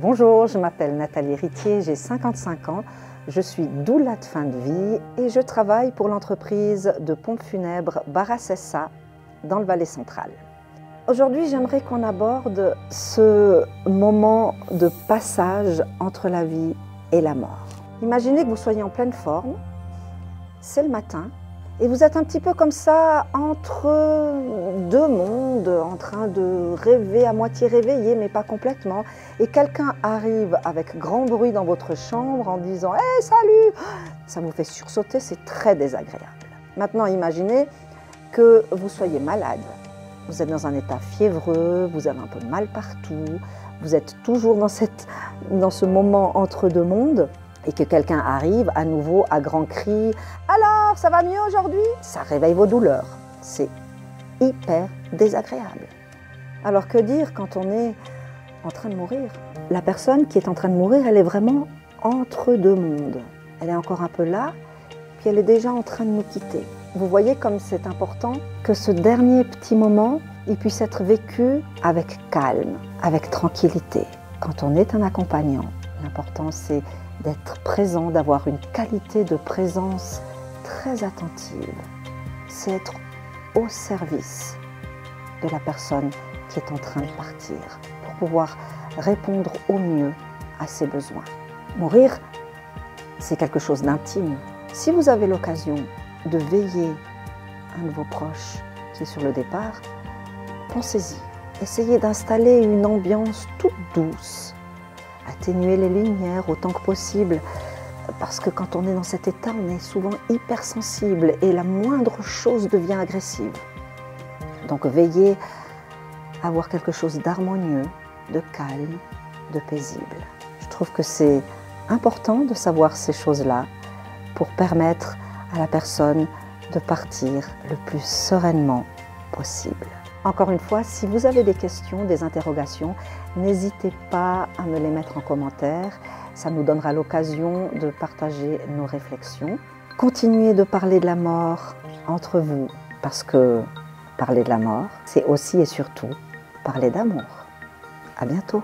Bonjour, je m'appelle Nathalie Ritier, j'ai 55 ans, je suis doula de fin de vie et je travaille pour l'entreprise de pompes funèbres Baracessa dans le Valais central. Aujourd'hui, j'aimerais qu'on aborde ce moment de passage entre la vie et la mort. Imaginez que vous soyez en pleine forme, c'est le matin, et vous êtes un petit peu comme ça entre deux mondes, en train de rêver, à moitié réveillé, mais pas complètement. Et quelqu'un arrive avec grand bruit dans votre chambre en disant « Hey, salut !» Ça vous fait sursauter, c'est très désagréable. Maintenant, imaginez que vous soyez malade. Vous êtes dans un état fiévreux, vous avez un peu mal partout, vous êtes toujours dans ce moment entre deux mondes. Et que quelqu'un arrive à nouveau à grands cris « Alors, ça va mieux aujourd'hui ?» Ça réveille vos douleurs. C'est hyper désagréable. Alors que dire quand on est en train de mourir? La personne qui est en train de mourir, elle est vraiment entre deux mondes. Elle est encore un peu là, puis elle est déjà en train de nous quitter. Vous voyez comme c'est important que ce dernier petit moment, il puisse être vécu avec calme, avec tranquillité. Quand on est un accompagnant, l'important c'est d'être présent, d'avoir une qualité de présence très attentive. C'est être au service de la personne qui est en train de partir pour pouvoir répondre au mieux à ses besoins. Mourir, c'est quelque chose d'intime. Si vous avez l'occasion de veiller un de vos proches qui est sur le départ, pensez-y. Essayez d'installer une ambiance toute douce. Atténuer les lumières autant que possible, parce que quand on est dans cet état, on est souvent hypersensible et la moindre chose devient agressive. Donc veillez à avoir quelque chose d'harmonieux, de calme, de paisible. Je trouve que c'est important de savoir ces choses-là pour permettre à la personne de partir le plus sereinement possible. Encore une fois, si vous avez des questions, des interrogations, n'hésitez pas à me les mettre en commentaire. Ça nous donnera l'occasion de partager nos réflexions. Continuez de parler de la mort entre vous, parce que parler de la mort, c'est aussi et surtout parler d'amour. À bientôt.